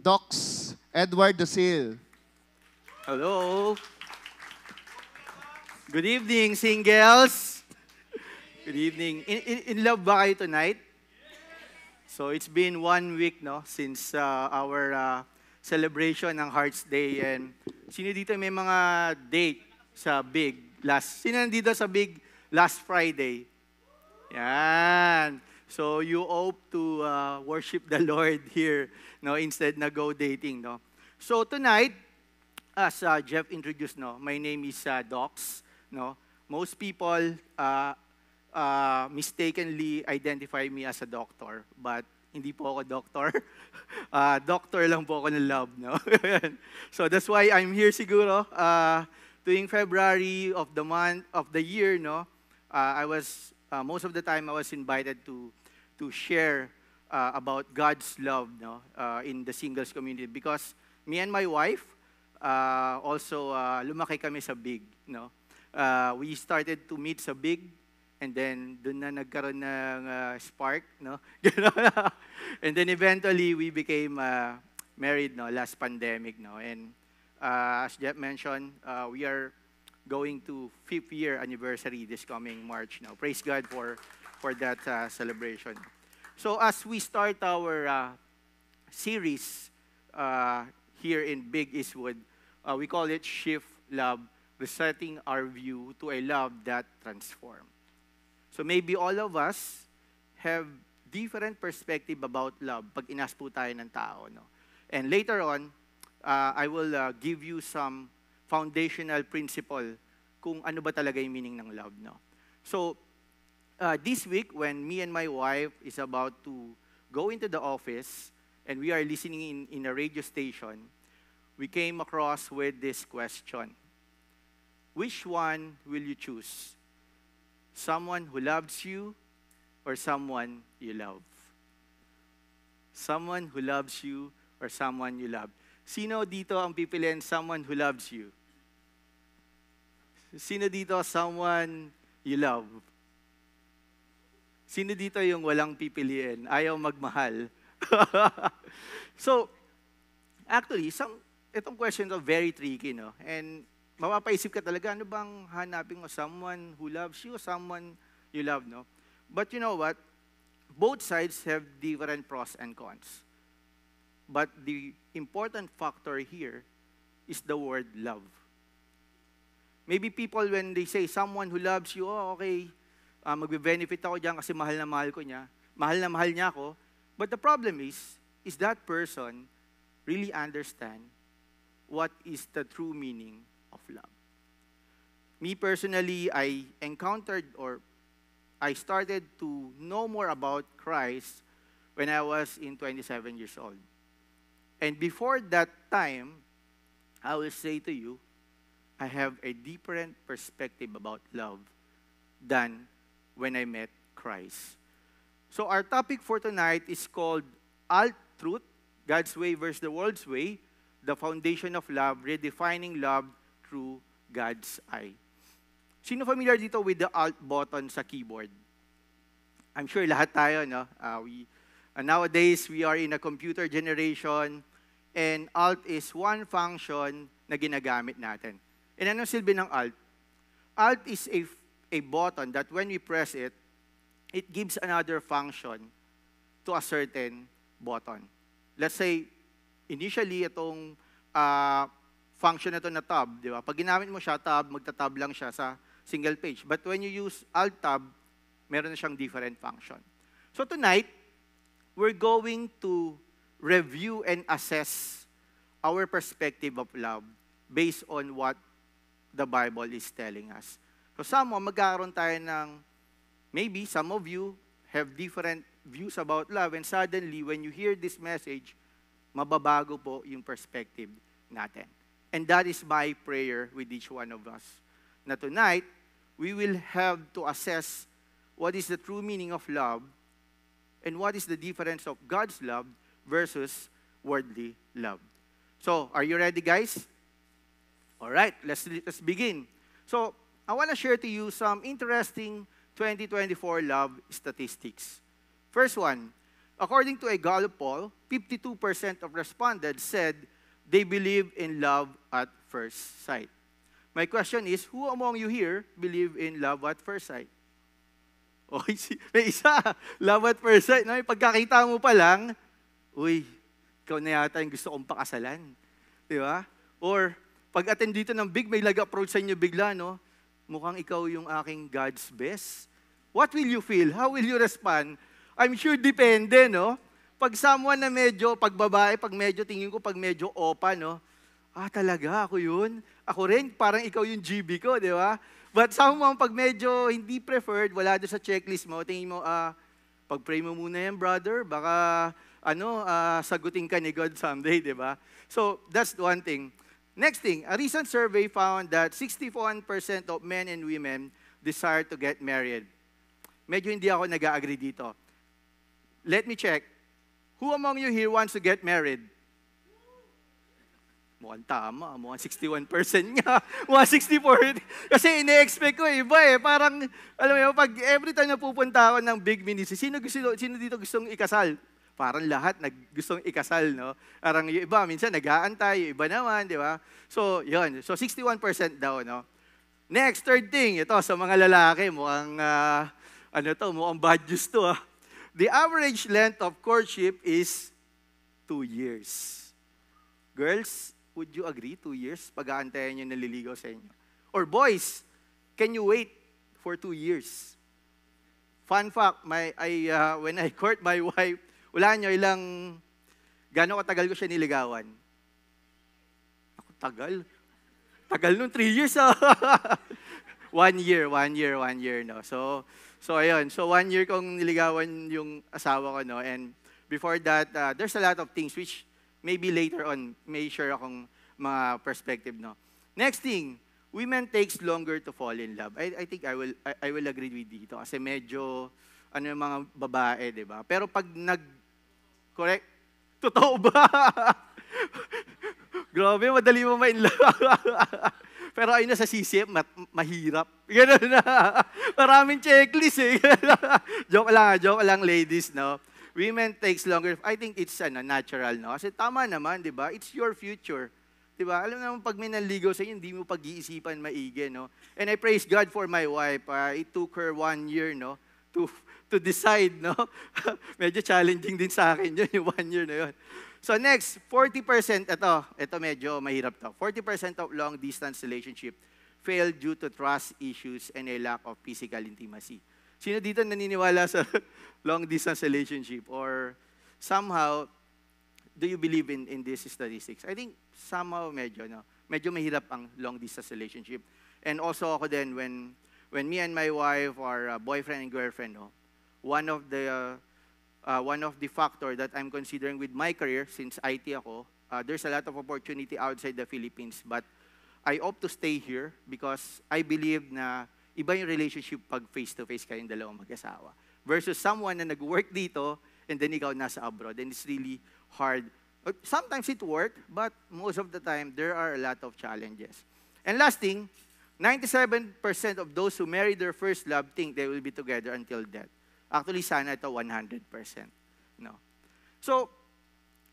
Docs Edward Dasil. Hello. Good evening, singles. Good evening. In love ba kayo tonight? So it's been 1 week no since our celebration ng Hearts Day, and sino dito may mga date sa Big last? Sino nandito sa Big last Friday? Yan. So you hope to worship the Lord here no instead na go dating no. So tonight, as Jeff introduced no, my name is Docs no. Most people mistakenly identify me as a doctor, but hindi po ako doctor. Doctor lang po ako ng love, no? So that's why I'm here siguro. Tuwing February of the month, of the year, no? I was, most of the time I was invited to share about God's love, no? In the singles community. Because me and my wife, also lumaki kami sa Big, no? We started to meet sa Big, and then doon na nagkaroon ng spark, no? And then eventually we became married, no, last pandemic, no. And as Jeff mentioned, we are going to 5th year anniversary this coming March, no. Praise God for that celebration. So as we start our series here in Big Eastwood, we call it Shift Love, resetting our view to a love that transforms. So maybe all of us have different perspective about love pag inas po tayo ng tao, no? And later on, I will give you some foundational principle kung ano ba talaga yung meaning ng love, no? So this week, when me and my wife is about to go into the office and we are listening in a radio station, we came across with this question: which one will you choose? Someone who loves you or someone you love? Someone who loves you or someone you love? Sino dito ang pipiliin someone who loves you? Sino dito someone you love? Sino dito yung walang pipiliin? Ayaw magmahal. So, actually, itong question is very tricky, no? And mapapaisip ka talaga, ano bang hanapin mo? Someone who loves you, someone you love, no? But you know what? Both sides have different pros and cons. But the important factor here is the word love. Maybe people, when they say someone who loves you, oh, okay, magbe-benefit ako dyan kasi mahal na mahal ko niya. Mahal na mahal niya ako. But the problem is that person really understand what is the true meaning of love? Me personally, I encountered or I started to know more about Christ when I was in 27 years old. And before that time, I will say to you, I have a different perspective about love than when I met Christ. So our topic for tonight is called Alt Truth, God's Way versus the World's Way, the Foundation of Love, Redefining Love through God's eye. Sino familiar dito with the Alt button sa keyboard? I'm sure lahat tayo, no? Nowadays, we are in a computer generation, and Alt is one function na ginagamit natin. And anong silbi ng Alt? Alt is a button that when we press it, it gives another function to a certain button. Let's say, initially, itong function na ito na tab, di ba? Pag ginamit mo siya, tab, magta-tab lang siya sa single page. But when you use Alt-Tab, meron na siyang different function. So tonight, we're going to review and assess our perspective of love based on what the Bible is telling us. So magkakaroon tayo ng, maybe some of you have different views about love, and suddenly, when you hear this message, mababago po yung perspective natin. And that is my prayer with each one of us. Na tonight, we will have to assess what is the true meaning of love and what is the difference of God's love versus worldly love. So, are you ready, guys? All right, let's begin. So, I want to share to you some interesting 2024 love statistics. First one, according to a Gallup poll, 52% of respondents said they believe in love at first sight. My question is, who among you here believe in love at first sight? Oh, may isa, love at first sight. No? Pagkakita mo pa lang, uy, ikaw na yata yung gusto kong pakasalan. Di ba? Or, pag-attend dito ng big, may lag-approach sa inyo bigla, no? Mukhang ikaw yung aking God's best. What will you feel? How will you respond? I'm sure depende, no? Pag someone na medyo, pag babae, pag medyo, tingin ko, pag medyo opa, no? Talaga, ako yun? Ako rin, parang ikaw yung GB ko, di ba? But someone, pag medyo hindi preferred, wala doon sa checklist mo, tingin mo, pag-pray mo muna yan, brother, baka, sagutin ka ni God someday, di ba? So, that's one thing. Next thing, a recent survey found that 61% of men and women desire to get married. Medyo hindi ako nag-agree dito. Let me check. Who among you here wants to get married? Mukhang tama, mukhang 61% nga. Mukhang 64%. Kasi ine-expect ko iba eh. Parang, alam mo, pag every time na pupunta ako ng big ministry, sino dito gustong ikasal? Parang lahat gustong ikasal, no? Parang yung iba, minsan nag-aantay, yung iba naman, di ba? So, yun. So, 61% daw, no? Next, third thing, ito, sa mga lalaki, mukhang, mukhang bad news to, ah. The average length of courtship is 2 years. Girls, would you agree 2 years? Pag-aantayan nyo naliligaw sa inyo. Or boys, can you wait for 2 years? Fun fact, when I court my wife, wala nyo gano'ng katagal ko siya niligawan? Ako, tagal. Tagal nun, 3 years ah. 1 year, no? So ayun. So 1 year kong niligawan yung asawa ko, no? And before that, there's a lot of things which maybe later on, may share akong mga perspective, no? Next thing, women takes longer to fall in love. I think I will agree with dito. Kasi medyo, yung mga babae, di ba? Pero pag correct? Totoo ba? Grabe, madali mo ma-in love. Pero ayun na sa CCM, mahirap. Ganun na. Maraming checklist eh. Joke lang ladies, no? Women takes longer. I think it's natural, no? Kasi tama naman, di ba? It's your future. Di ba? Alam naman, pag may nanligaw sa inyo, hindi mo pag-iisipan maigi, no? And I praise God for my wife. It took her 1 year, no? To decide, no? Medyo challenging din sa akin yun, yung 1 year na yun. So next, 40%, ito medyo mahirap to. 40% of long-distance relationship fail due to trust issues and a lack of physical intimacy. Sino dito naniniwala sa long-distance relationship? Or somehow, do you believe in these statistics? I think somehow medyo mahirap ang long-distance relationship. And also ako din, when me and my wife are boyfriend and girlfriend, no, one of the factor that I'm considering with my career, since IT ako, there's a lot of opportunity outside the Philippines, but I opt to stay here because I believe na iba yung relationship pag face-to-face kayong dalawang mag-asawa. Versus someone na nag-work dito and then ikaw nasa abroad. And it's really hard. Sometimes it works, but most of the time, there are a lot of challenges. And last thing, 97% of those who marry their first love think they will be together until death. Actually, sana ito 100%. No. So,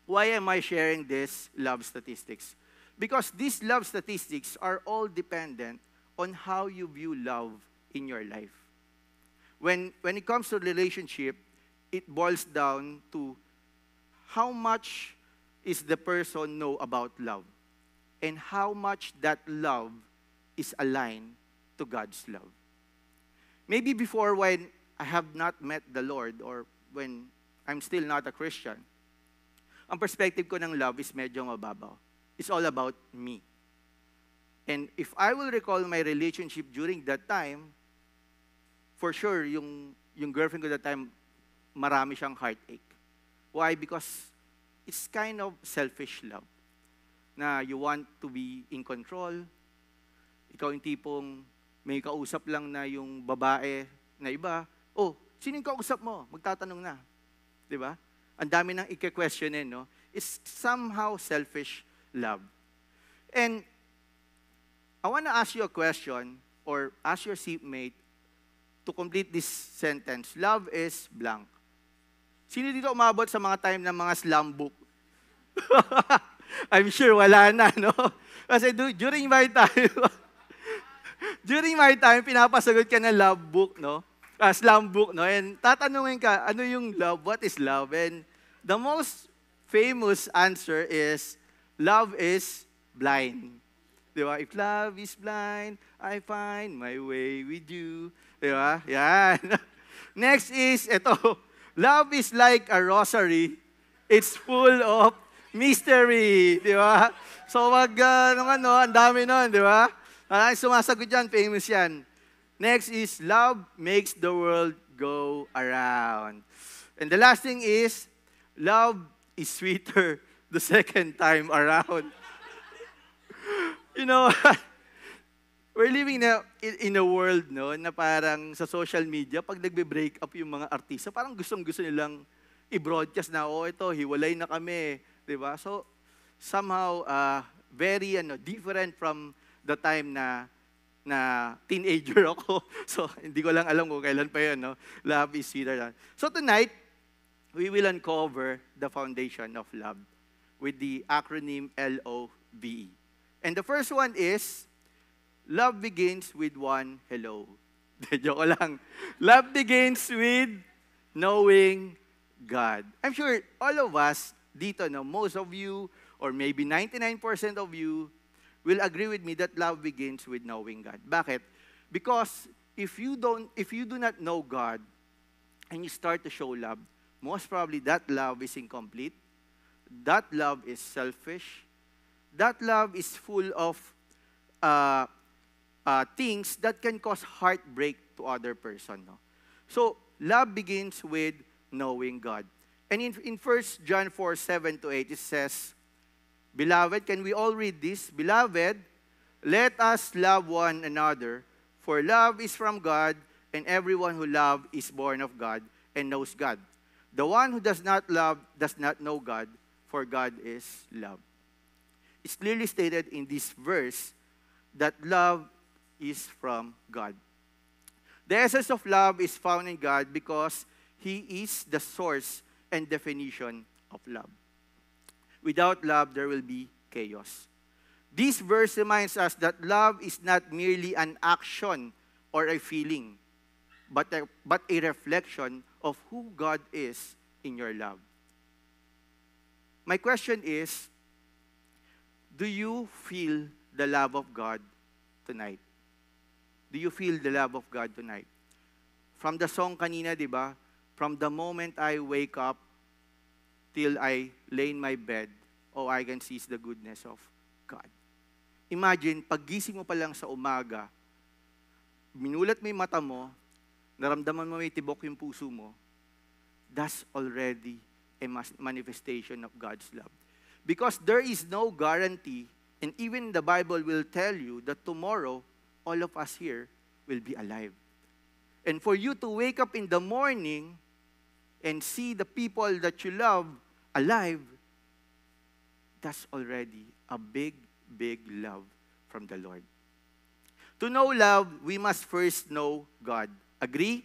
why am I sharing this love statistics? Because these love statistics are all dependent on how you view love in your life. When it comes to relationship, it boils down to how much is the person know about love and how much that love is aligned to God's love. Maybe before, when I have not met the Lord or when I'm still not a Christian, ang perspective ko ng love is medyo mababaw. It's all about me. And if I will recall my relationship during that time, for sure, yung girlfriend ko that time, marami siyang heartache. Why? Because it's kind of selfish love. Na you want to be in control. Ikaw yung tipong may kausap lang na yung babae na iba. Oh, sino yung kausap mo? Magtatanong na. Diba? Ang dami nang i-questionin, no? It's somehow selfish love. And I want to ask you a question or ask your seatmate to complete this sentence. Love is blank. Sino dito umabot sa mga time ng mga slam book? I'm sure wala na, no? Kasi during my time, pinapasagot ka ng love book, no? Slam book, no? And tatanungin ka, ano yung love? What is love? And the most famous answer is, love is blind. Di ba? If love is blind, I find my way with you. Di ba? Yan. Next is, ito. Love is like a rosary. It's full of mystery. Di ba? So, ang dami nun, di ba? Sumasagot dyan, famous yan. Next is, love makes the world go around. And the last thing is, love is sweeter the second time around. You know, we're living now in a world, no, na parang sa social media, pag nagbe-break up yung mga artista, parang gustong-gusto nilang i-broadcast na, ito, hiwalay na kami. Diba? So, somehow, very different from the time na teenager ako. So, hindi ko lang alam kung kailan pa yun, no? Love is sweeter. So, tonight, we will uncover the foundation of love with the acronym LOVE. And the first one is, love begins with one hello. Joke lang. Love begins with knowing God. I'm sure all of us dito, no, most of you, or maybe 99% of you, will agree with me that love begins with knowing God. Bakit? Because if you do not know God, and you start to show love, most probably that love is incomplete. That love is selfish. That love is full of things that can cause heartbreak to other person. No? So, love begins with knowing God. And in 1 John 4:7-8, it says, Beloved, can we all read this? Beloved, let us love one another, for love is from God, and everyone who loves is born of God and knows God. The one who does not love does not know God, for God is love. It's clearly stated in this verse that love is from God. The essence of love is found in God because He is the source and definition of love. Without love, there will be chaos. This verse reminds us that love is not merely an action or a feeling, but a reflection of who God is in your love. My question is, do you feel the love of God tonight? Do you feel the love of God tonight? From the song kanina, di ba? From the moment I wake up till I lay in my bed, all I can see is the goodness of God. Imagine, paggising mo pa lang sa umaga, minulat mo yung mata mo, naramdaman mo may tibok yung puso mo, that's already a manifestation of God's love. Because there is no guarantee, and even the Bible will tell you that tomorrow, all of us here will be alive. And for you to wake up in the morning and see the people that you love alive, that's already a big, big love from the Lord. To know love, we must first know God. Agree?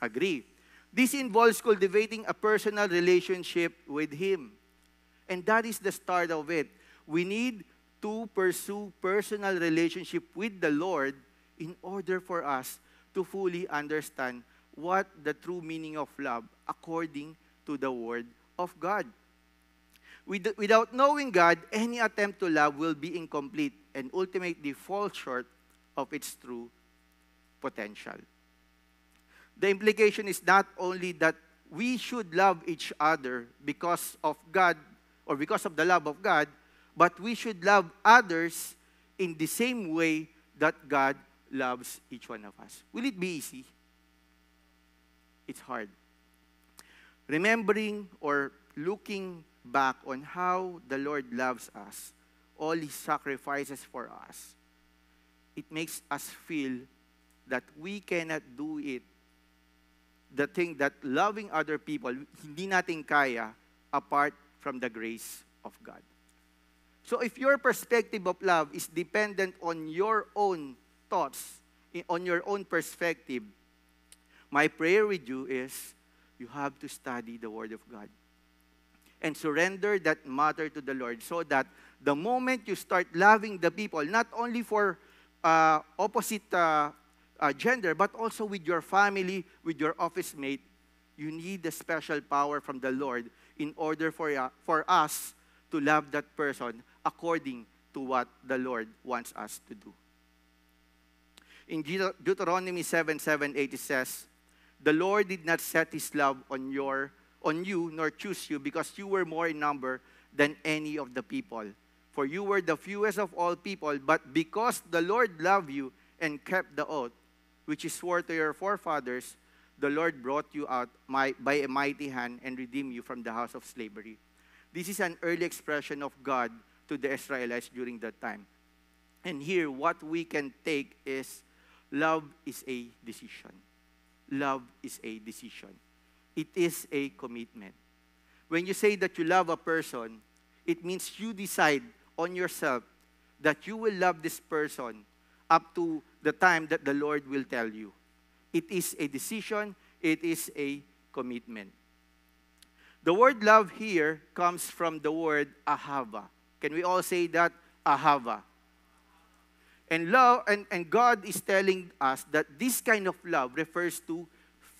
Agree. This involves cultivating a personal relationship with Him. And that is the start of it. We need to pursue personal relationship with the Lord in order for us to fully understand what the true meaning of love according to the Word of God. Without knowing God, any attempt to love will be incomplete and ultimately fall short of its true potential. The implication is not only that we should love each other because of God or because of the love of God, but we should love others in the same way that God loves each one of us. Will it be easy? It's hard. Remembering or looking back on how the Lord loves us, all His sacrifices for us, it makes us feel that we cannot do it. The thing that loving other people, hindi natin kaya apart from the grace of God. So if your perspective of love is dependent on your own thoughts, on your own perspective, my prayer with you is you have to study the Word of God and surrender that matter to the Lord, so that the moment you start loving the people, not only for opposite gender, but also with your family, with your office mate, you need a special power from the Lord in order for us to love that person according to what the Lord wants us to do. In Deuteronomy 7:8, it says, "The Lord did not set His love on you, nor choose you, because you were more in number than any of the people. For you were the fewest of all people, but because the Lord loved you and kept the oath, which He swore to your forefathers, the Lord brought you out by a mighty hand and redeemed you from the house of slavery." This is an early expression of God to the Israelites during that time. And here, what we can take is, love is a decision. Love is a decision. It is a commitment. When you say that you love a person, it means you decide on yourself that you will love this person up to the time that the Lord will tell you. It is a decision. It is a commitment. The word love here comes from the word ahava. Can we all say that? Ahava. And love, and God is telling us that this kind of love refers to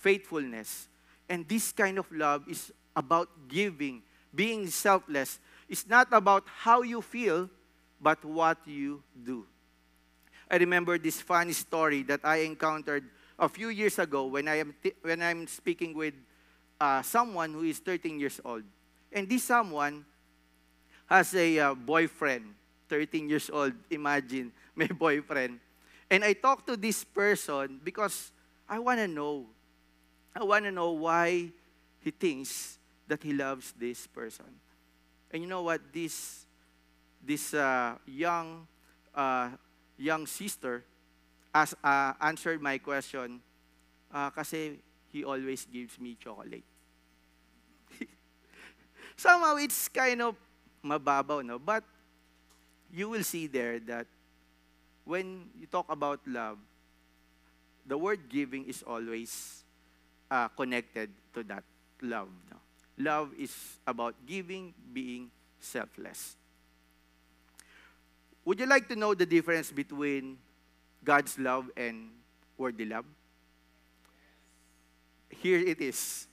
faithfulness. And this kind of love is about giving, being selfless. It's not about how you feel, but what you do. I remember this funny story that I encountered a few years ago when I'm speaking with someone who is 13 years old. And this someone has a boyfriend, 13 years old. Imagine, may boyfriend. And I talked to this person because I want to know. I want to know why he thinks that he loves this person. And you know what? This young sister answered my question, kasi he always gives me chocolate. Somehow it's kind of mababaw, no? But you will see there that when you talk about love, the word giving is always connected to that love. No? Love is about giving, being selfless. Would you like to know the difference between God's love and worldly love? Here it is.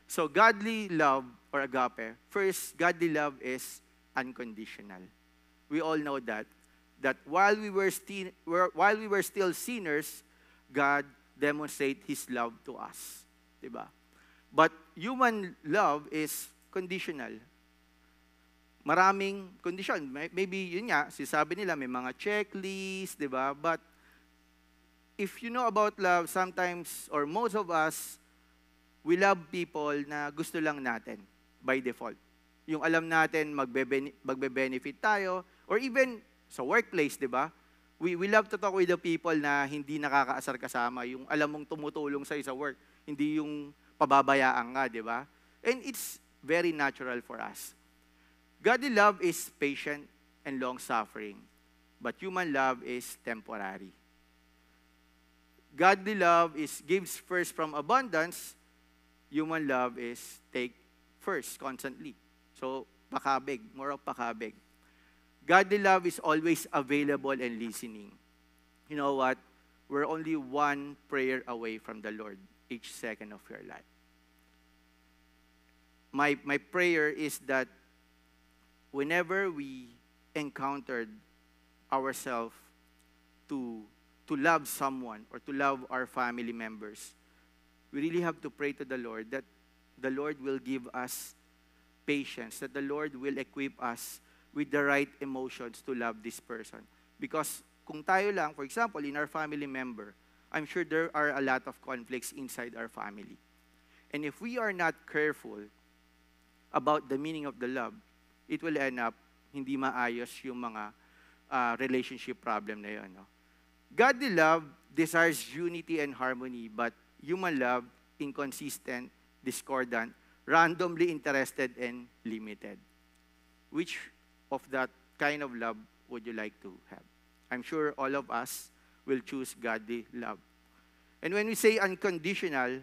So godly love, or agape, first, godly love is unconditional. We all know that while we were still sinners, God demonstrated His love to us. Diba? But human love is conditional. Maraming condition. Maybe yun nga, sinasabi nila may mga checklist, diba? But if you know about love, sometimes, or most of us, we love people na gusto lang natin by default. Yung alam natin magbe-benefit tayo, or even sa workplace, di ba? We love to talk with the people na hindi nakakaasar kasama, yung alam mong tumutulong sa work, hindi yung pababayaan nga, di ba? And it's very natural for us. Godly love is patient and long-suffering, but human love is temporary. Godly love gives first from abundance. Human love is take first constantly. So, pakabig, more of pakabig. Godly love is always available and listening. You know what? We're only one prayer away from the Lord each second of your life. My prayer is that whenever we encountered ourselves to love someone or to love our family members, we really have to pray to the Lord that the Lord will give us patience, that the Lord will equip us with the right emotions to love this person. Because kung tayo lang, for example, in our family member, I'm sure there are a lot of conflicts inside our family. And if we are not careful about the meaning of the love, it will end up hindi maayos yung mga relationship problem na yun. No? Godly love desires unity and harmony, but human love, inconsistent, discordant, randomly interested, and limited. Which of that kind of love would you like to have? I'm sure all of us will choose godly love. And when we say unconditional,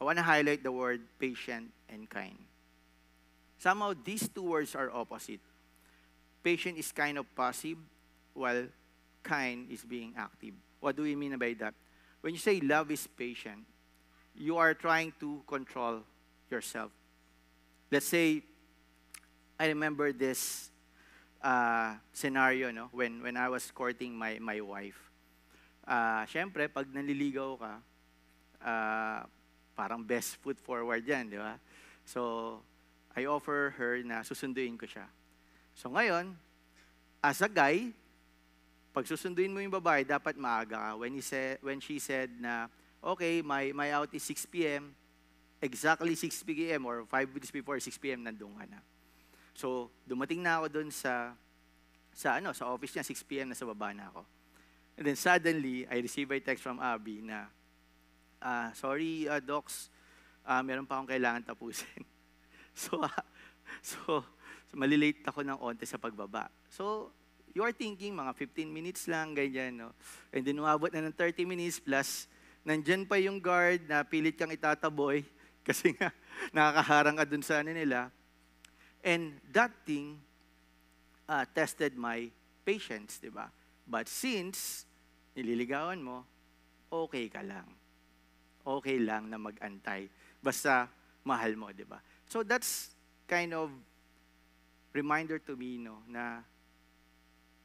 I want to highlight the word patient and kind. Somehow, these two words are opposite. Patient is kind of passive, while kind is being active. What do we mean by that? When you say love is patient, you are trying to control yourself. Let's say, I remember this scenario, no? When I was courting my wife. Siyempre, pag naliligaw ka, parang best foot forward yan, di ba? So, I offer her na susunduin ko siya. So ngayon, as a guy, pag susunduin mo yung babae, dapat maaga ka. When she said na, okay, my out is 6 p.m., exactly 6 p.m. or 5 minutes before 6 p.m. nandun ka na. So, dumating na ako doon sa office niya, 6 p.m. na sa baba na ako. And then suddenly, I received a text from Abby na, sorry, Docs, meron pa akong kailangan tapusin. So, malilate ako ng onte sa pagbaba. So, you are thinking, mga 15 minutes lang, ganyan, no? And then, umabot na ng 30 minutes plus, nandyan pa yung guard na pilit kang itataboy kasi nga, nakakaharang ka dun sa nila. And that thing tested my patience, di ba? But since nililigawan mo, okay ka lang. Okay lang na mag-antay. Basta mahal mo, di ba? So that's kind of reminder to me, no, na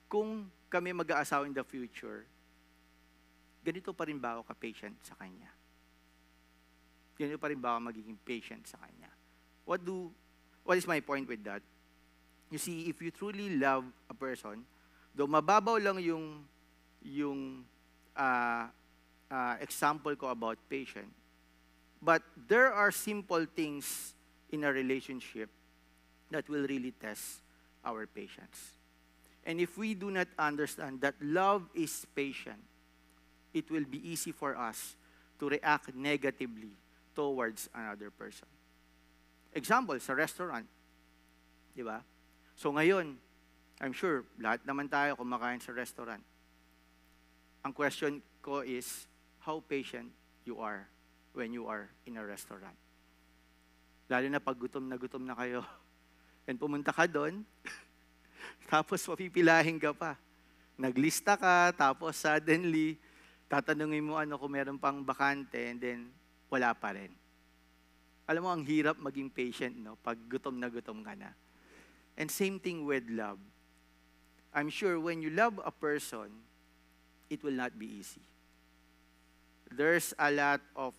kung kami mag-aasawa in the future, ganito pa rin ba ako ka-patient sa kanya? Ganito pa rin ba ako magiging patient sa kanya? What is my point with that? You see, if you truly love a person, though mababaw lang yung example ko about patient, but there are simple things in a relationship that will really test our patience. And if we do not understand that love is patient, it will be easy for us to react negatively towards another person. Example, sa restaurant. Di ba? So ngayon, I'm sure, lahat naman tayo kumakain sa restaurant. Ang question ko is, how patient you are when you are in a restaurant. Lalo na pag gutom na kayo. And pumunta ka doon, tapos mapipilahin ka pa. Naglista ka, tapos suddenly, tatanungin mo ano kung meron pang bakante, and then wala pa rin. Alam mo, ang hirap maging patient, no? Pag gutom ka na. And same thing with love. I'm sure when you love a person, it will not be easy. There's a lot of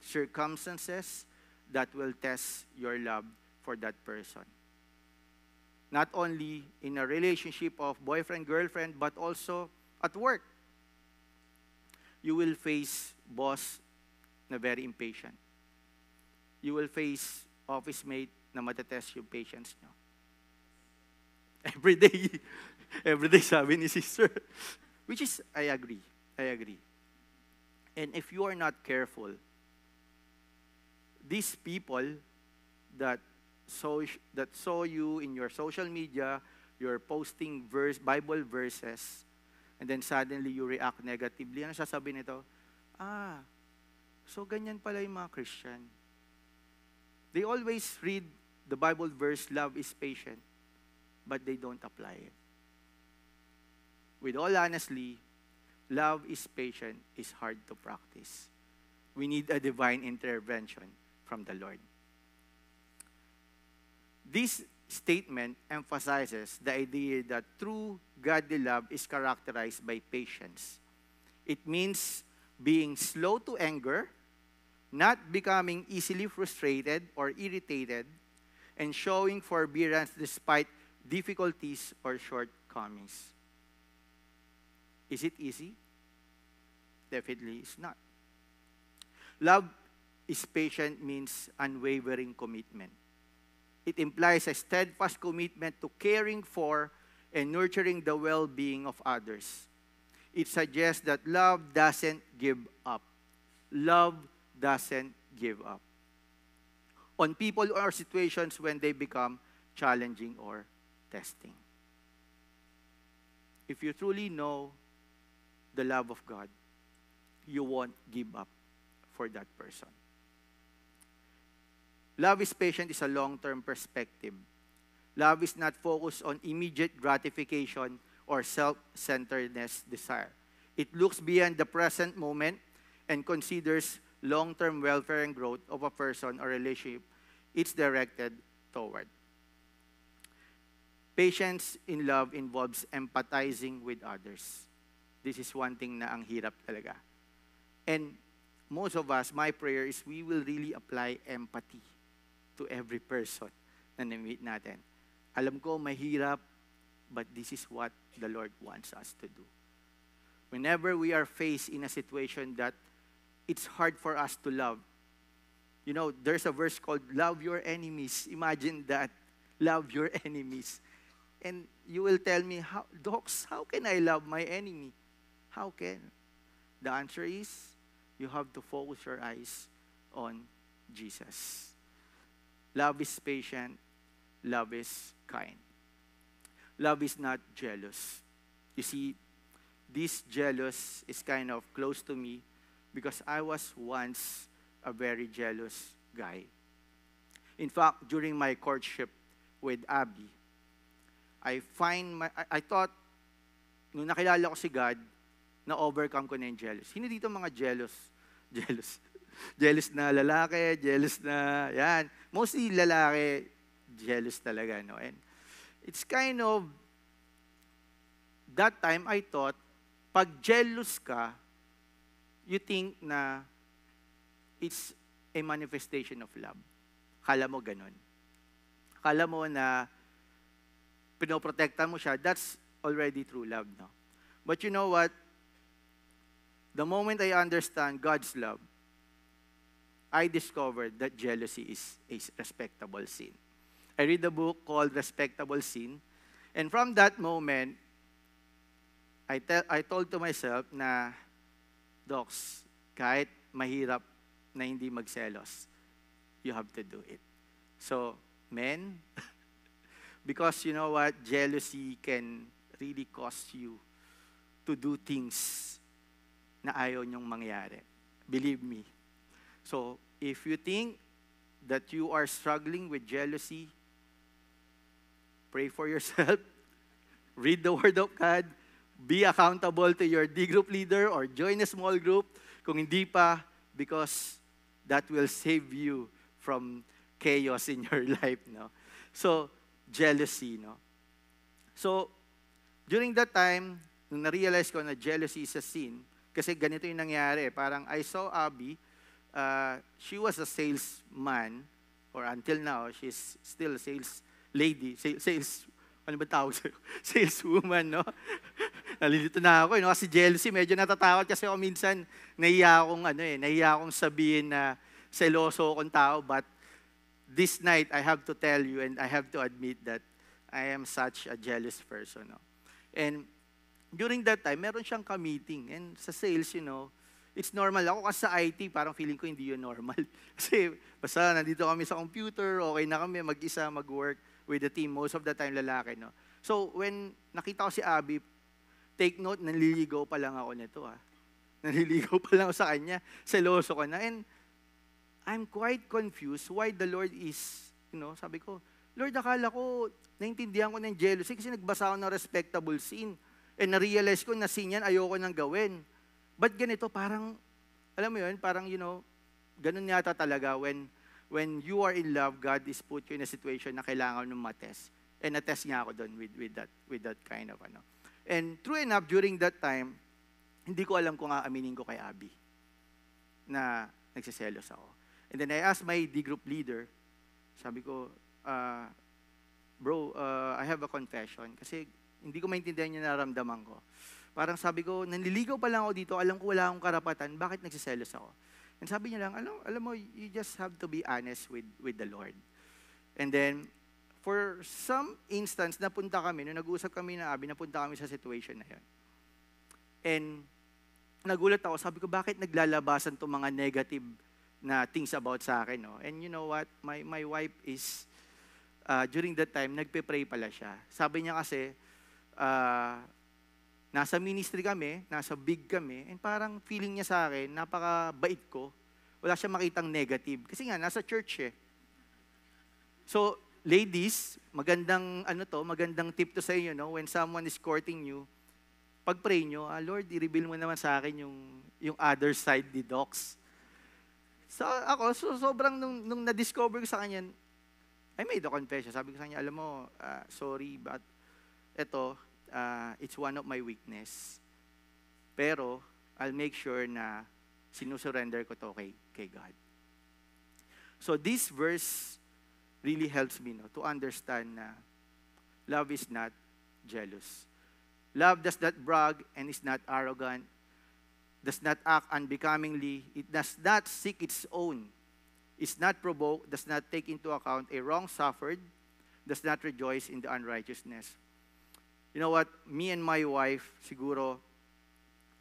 circumstances that will test your love for that person. Not only in a relationship of boyfriend-girlfriend, but also at work. You will face boss na very impatient. You will face office mate na matetest yung patience nyo. Every day sabi ni sister. Which is, I agree. And if you are not careful, these people that saw you in your social media, you're posting Bible verses, and then suddenly you react negatively. Ano sasabi nito? So ganyan pala yung mga Christian. They always read the Bible verse, love is patient, but they don't apply it. With all honesty, love is patient is hard to practice. We need a divine intervention from the Lord. This statement emphasizes the idea that true godly love is characterized by patience. It means being slow to anger, not becoming easily frustrated or irritated, and showing forbearance despite difficulties or shortcomings. Is it easy? Definitely it's not. Love is patient means unwavering commitment. It implies a steadfast commitment to caring for and nurturing the well-being of others. It suggests that love doesn't give up. Love doesn't give up on people or situations when they become challenging or testing. If you truly know the love of God, you won't give up for that person. Love is patient is a long-term perspective. Love is not focused on immediate gratification or self-centeredness desire. It looks beyond the present moment and considers long-term welfare and growth of a person or relationship it's directed toward. Patience in love involves empathizing with others. This is one thing na ang hirap talaga. And most of us, my prayer is we will really apply empathy to every person na na-meet natin. Alam ko, mahirap, but this is what the Lord wants us to do. Whenever we are faced in a situation that it's hard for us to love, you know, there's a verse called, love your enemies. Imagine that, love your enemies. And you will tell me, Docs, how can I love my enemy? How can? The answer is, you have to focus your eyes on Jesus. Love is patient. Love is kind. Love is not jealous. You see, this jealous is kind of close to me because I was once a very jealous guy. In fact, during my courtship with Abby, I thought, nung nakilala ko si God, na-overcome ko na yung jealous. Sino dito mga jealous? Jealous. Jealous na lalaki, jealous na, yan. Mostly lalaki, jealous talaga, no? And it's kind of, that time I thought, pag jealous ka, you think na it's a manifestation of love. Kala mo ganun. Kala mo na pinoprotektan mo siya, that's already true love, no? But you know what? The moment I understand God's love, I discovered that jealousy is a respectable sin. I read a book called Respectable Sin, and from that moment, I told to myself na, Docs, kahit mahirap na hindi magselos, you have to do it. So, men, because you know what, jealousy can really cause you to do things na ayaw niyong mangyari. Believe me. So, if you think that you are struggling with jealousy, pray for yourself, read the Word of God, be accountable to your D group leader or join a small group. Kung hindi pa, because that will save you from chaos in your life, no? So, jealousy, no? So, during that time, nung na-realize ko na jealousy is a sin, kasi ganito yung nangyari. Parang I saw Abby, she was a salesman, or until now, she's still a sales lady, ano ba tawag sa'yo? Saleswoman, no? Nalilito na ako, no? Kasi jealousy, medyo natatakot kasi ako minsan, nahiya akong sabihin na seloso akong tao, but this night, I have to tell you and I have to admit that I am such a jealous person, no? And during that time, meron siyang ka-meeting. And sa sales, you know, it's normal. Ako kasi sa IT, parang feeling ko hindi yun normal. Kasi basta nandito kami sa computer, okay na kami mag-isa, mag-work with the team. Most of the time, lalaki, no? So, when nakita ko si Abby, take note, nanliligaw pa lang ako nito, ah. Nanliligaw pa lang ako sa kanya. Seloso ko na. And I'm quite confused why the Lord is, you know, sabi ko, Lord, akala ko, naintindihan ko ng jealousy kasi nagbasa ako ng respectable sin. And na-realize ko na sin yan, ayoko nang gawin. But ganito, parang, alam mo yun, parang, you know, ganun yata talaga when you are in love, God is put you in a situation na kailangan ng matest. And na-test nga ako doon with that kind of, ano. And true enough, during that time, hindi ko alam kung aaminin ko kay Abby na nagsiselos ako. And then I asked my D group leader, sabi ko, bro, I have a confession. Kasi hindi ko maintindihan yung nararamdaman ko. Parang sabi ko, nanliligaw pa lang ako dito, alam ko wala akong karapatan, bakit nagsiselos ako? And sabi niya lang, alam mo, you just have to be honest with the Lord. And then, for some instance, napunta kami, nung nag-uusap kami na Abby, napunta kami sa situation na yun. And nagulat ako, sabi ko, bakit naglalabasan itong mga negative na things about sa akin, no? And you know what? My wife is, during that time, nagpe-pray pala siya. Sabi niya kasi, nasa ministry kami, nasa big kami, and parang feeling niya sa akin, napakabait ko. Wala siya makitang negative. Kasi nga, nasa church eh. So, ladies, magandang tip to sa inyo, no? When someone is courting you, pag-pray nyo, Lord, i-reveal mo naman sa akin yung other side ni Docs. So, ako, sobrang nung na-discover ko sa kanya, I made a confession. Sabi ko sa kanya, alam mo, sorry, but ito, it's one of my weakness. Pero, I'll make sure na sinusurrender ko to kay God. So, this verse really helps me to understand na love is not jealous. Love does not brag and is not arrogant, does not act unbecomingly, it does not seek its own, is not provoked, does not take into account a wrong suffered, does not rejoice in the unrighteousness. You know what? Me and my wife, siguro,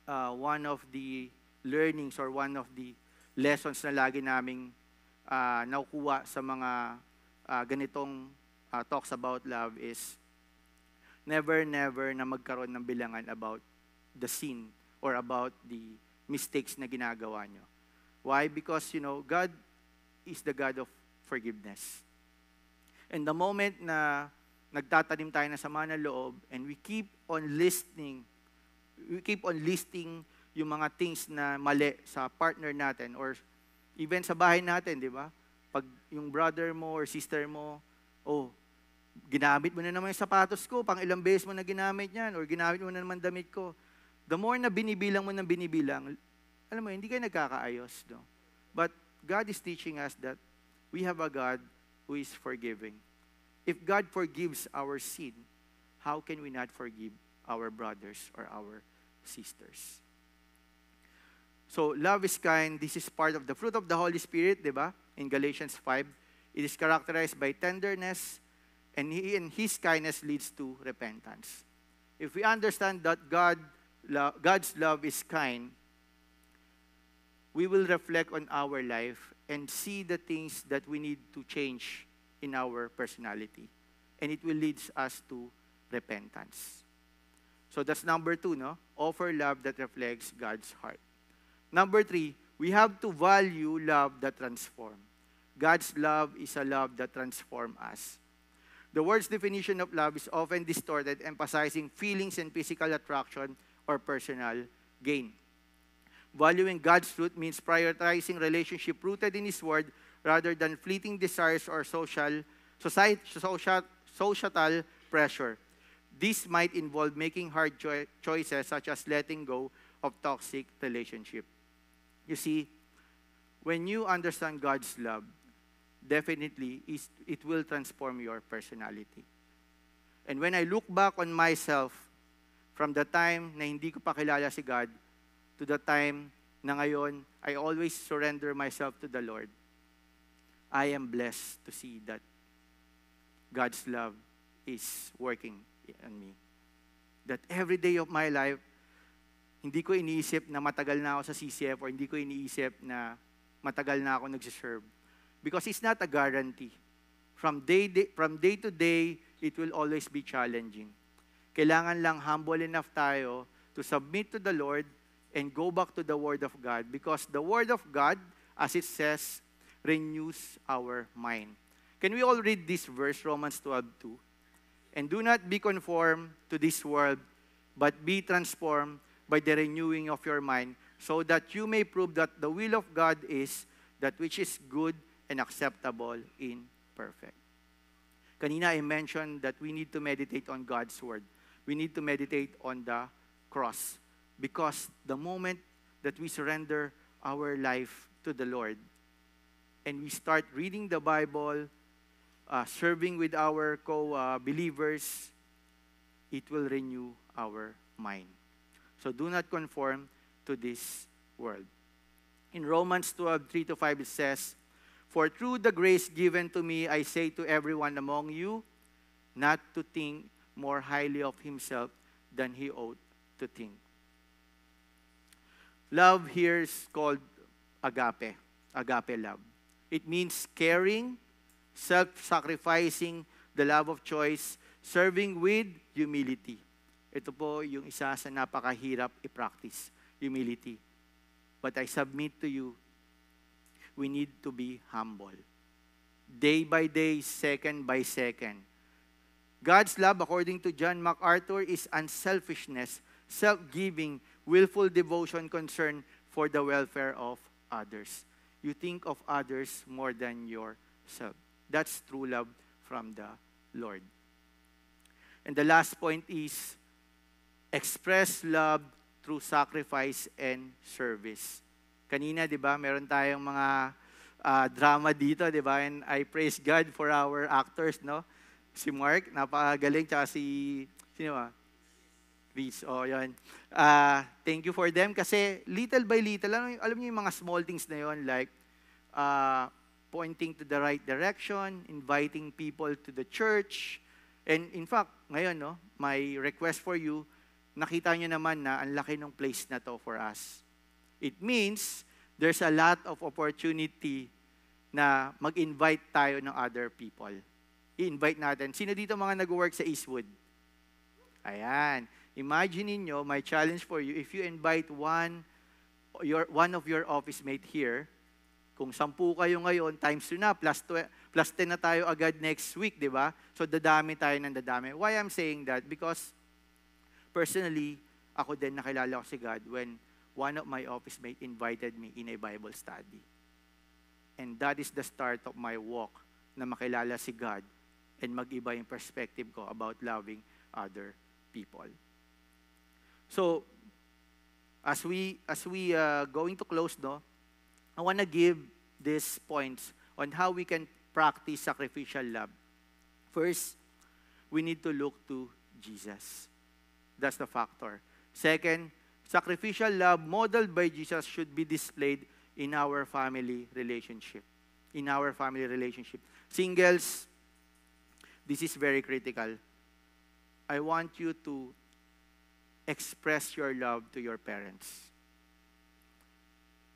one of the learnings or one of the lessons na lagi naming nakukuha sa mga ganitong talks about love is never na magkaroon ng bilangan about the sin or about the mistakes na ginagawa nyo. Why? Because, God is the God of forgiveness. And the moment na nagtatanim tayo ng sama ng loob and we keep on listing yung mga things na mali sa partner natin or even sa bahay natin, di ba? Pag yung brother mo or sister mo, ginamit mo na naman yung sapatos ko, pang ilang beses mo na ginamit yan, or ginamit mo na naman damit ko. The more na binibilang mo ng binibilang, alam mo, hindi kayo nagkakaayos. No? But God is teaching us that we have a God who is forgiving. If God forgives our sin, how can we not forgive our brothers or our sisters? So, love is kind. This is part of the fruit of the Holy Spirit, di ba? In Galatians 5, it is characterized by tenderness, and His kindness leads to repentance. If we understand that God's love is kind, we will reflect on our life and see the things that we need to change in our personality. And it will lead us to repentance. So that's number 2, no? Offer love that reflects God's heart. Number 3, we have to value love that transforms. God's love is a love that transforms us. The word's definition of love is often distorted, emphasizing feelings and physical attraction or personal gain. Valuing God's truth means prioritizing relationship rooted in His Word rather than fleeting desires or societal pressure. This might involve making hard choices such as letting go of toxic relationship. You see, when you understand God's love, definitely, it will transform your personality. And when I look back on myself, from the time na hindi ko pa kilala si God, to the time na ngayon, I always surrender myself to the Lord, I am blessed to see that God's love is working on me. That every day of my life, hindi ko iniisip na matagal na ako sa CCF or hindi ko iniisip na matagal na ako nagsiserve. Because it's not a guarantee. From day to day, it will always be challenging. Kailangan lang humble enough tayo to submit to the Lord and go back to the Word of God. Because the Word of God, as it says, renews our mind. Can we all read this verse, Romans 12:2? And do not be conformed to this world, but be transformed by the renewing of your mind, so that you may prove that the will of God is that which is good and acceptable in perfect. Kanina I mentioned that we need to meditate on God's Word. We need to meditate on the cross. Because the moment that we surrender our life to the Lord, and we start reading the Bible, serving with our co-believers, it will renew our mind. So do not conform to this world. In Romans 12:3-5 it says, For through the grace given to me, I say to everyone among you, not to think more highly of himself than he ought to think. Love here is called agape love. It means caring, self-sacrificing, the love of choice, serving with humility. Ito po yung isa sa napakahirap i-practice, humility. But I submit to you, we need to be humble. day by day, second by second. God's love, according to John MacArthur, is unselfishness, self-giving, willful devotion, concern for the welfare of others. You think of others more than yourself. That's true love from the Lord. And the last point is, express love through sacrifice and service. Kanina, di ba, meron tayong mga drama dito, di ba? And I praise God for our actors, no? Si Mark, napakagaling, tsaka sino ba? Reese, yan. Thank you for them kasi little by little, alam niyo yung mga small things na yon, like pointing to the right direction, inviting people to the church. And in fact, ngayon, no, my request for you, nakita niyo naman na ang laki ng place na to for us. It means there's a lot of opportunity na mag-invite tayo ng other people. I-invite natin. Sino dito mga nag-work sa Eastwood? Ayan. Imagine niyo, my challenge for you, if you invite one of your office mate here, kung 10 kayo ngayon, times 2 na, plus 10 na tayo agad next week, di ba? So, dadami tayo ng dadami. Why I'm saying that? Because, personally, ako din nakilala ko si God when one of my office mate invited me in a Bible study. And that is the start of my walk na makilala si God and mag-iba yung perspective ko about loving other people. So, as we going to close, no, I want to give these points on how we can practice sacrificial love. First, we need to look to Jesus. That's the factor. Second, sacrificial love modeled by Jesus should be displayed in our family relationship. In our family relationship. Singles, this is very critical. I want you to express your love to your parents.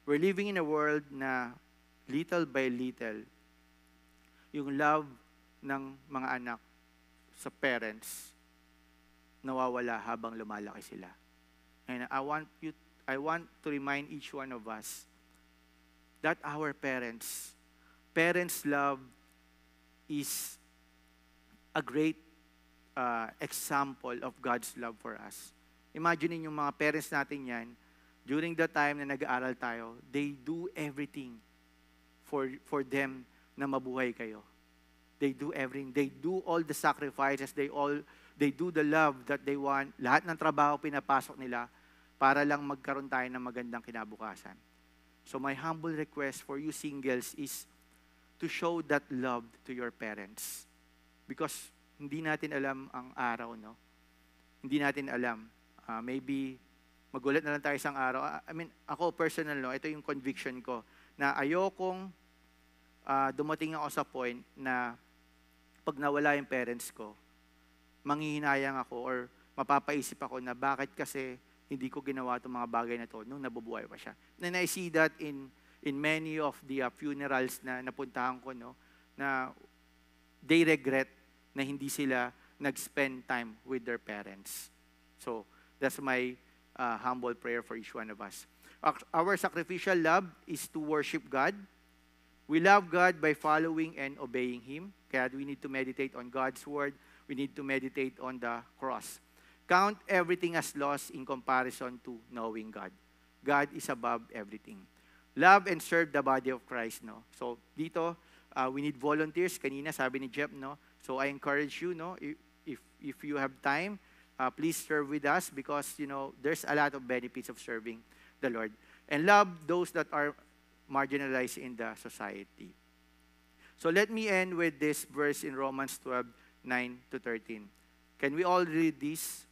We're living in a world na little by little, yung love ng mga anak sa parents nawawala habang lumalaki sila. And I want to remind each one of us that our parents' love is a great example of God's love for us. Imagine yung mga parents natin yan, during the time na nag-aaral tayo, they do everything for them na mabuhay kayo. They do everything. They do all the sacrifices. They do the love that they want. Lahat ng trabaho pinapasok nila para lang magkaroon tayo ng magandang kinabukasan. So my humble request for you singles is to show that love to your parents. Because hindi natin alam ang araw, no? Hindi natin alam. Maybe magulat na lang tayo isang araw. I mean, ako personal, no? Ito yung conviction ko na ayokong dumating ako sa point na pag nawala yung parents ko, manghihinayang ako or mapapaisip ako na bakit kasi hindi ko ginawa itong mga bagay na to nung nabubuhay pa siya. And I see that in many of the funerals na napuntahan ko, no, na they regret na hindi sila nag-spend time with their parents. So, that's my humble prayer for each one of us. Our sacrificial love is to worship God. We love God by following and obeying Him. Kaya we need to meditate on God's Word. We need to meditate on the cross. Count everything as loss in comparison to knowing God. God is above everything. Love and serve the body of Christ, no? So, dito, we need volunteers. Kanina, sabi ni Jeff, no? So, I encourage you, no? If you have time, please serve with us because, you know, there's a lot of benefits of serving the Lord. And love those that are marginalized in the society. So, let me end with this verse in Romans 12:9-13. Can we all read this?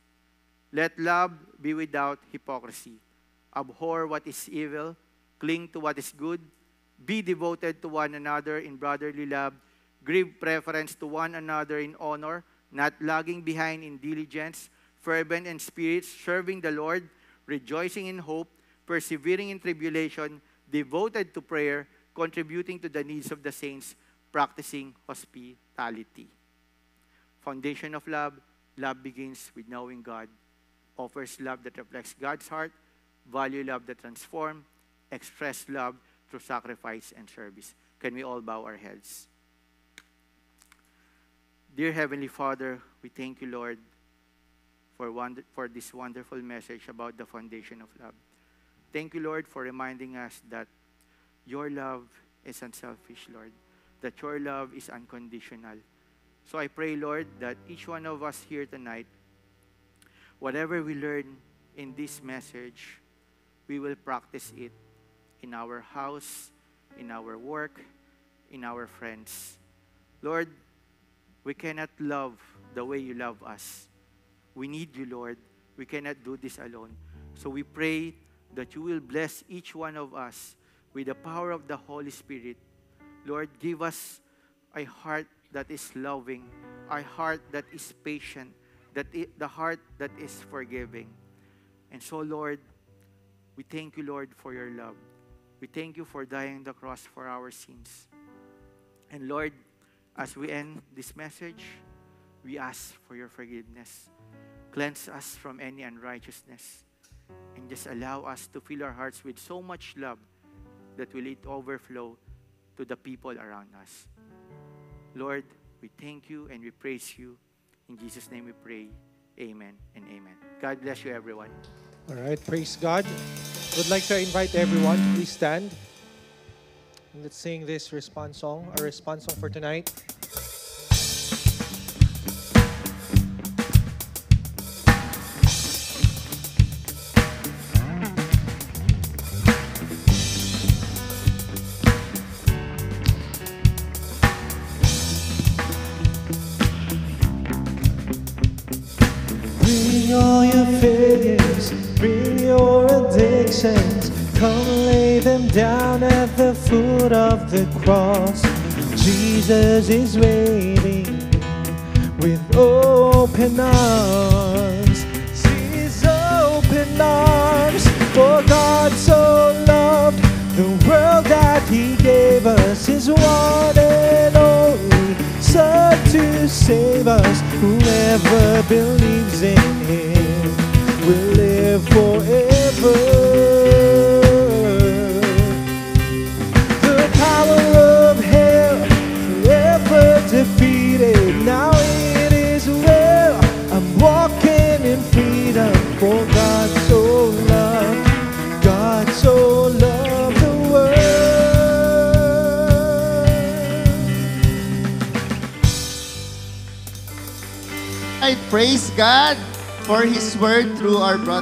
Let love be without hypocrisy. Abhor what is evil. Cling to what is good. Be devoted to one another in brotherly love. Give preference to one another in honor, not lagging behind in diligence, fervent in spirit, serving the Lord, rejoicing in hope, persevering in tribulation, devoted to prayer, contributing to the needs of the saints, practicing hospitality. Foundation of love. Love begins with knowing God. Offers love that reflects God's heart. Value love that transforms. Express love through sacrifice and service. Can we all bow our heads? Dear Heavenly Father, we thank you, Lord, for this wonderful message about the foundation of love. Thank you, Lord, for reminding us that your love is unselfish, Lord, that your love is unconditional. So I pray, Lord, that each one of us here tonight, whatever we learn in this message, we will practice it in our house, in our work, in our friends. Lord, we cannot love the way you love us. We need you, Lord. We cannot do this alone. So we pray that you will bless each one of us with the power of the Holy Spirit. Lord, give us a heart that is loving, a heart that is patient, the heart that is forgiving. And so, Lord, we thank you, Lord, for your love. We thank you for dying on the cross for our sins. And Lord, as we end this message, we ask for your forgiveness. Cleanse us from any unrighteousness. And just allow us to fill our hearts with so much love that will it overflow to the people around us. Lord, we thank you and we praise you. In Jesus' name we pray. Amen and amen. God bless you, everyone. All right, praise God. Would like to invite everyone, please stand. And let's sing this response song, our response song for tonight. Bring all your failures, bring your addictions, come lay them down at the foot of the cross. Jesus is waiting with open arms. His open arms. For God so loved the world that He gave us His one and only Son to save us. Whoever believes in Him will live forever. The power of hell forever defeated. Now it is well. I'm walking in freedom. For God so loved, God so loved the world. I praise God for His word through our brother.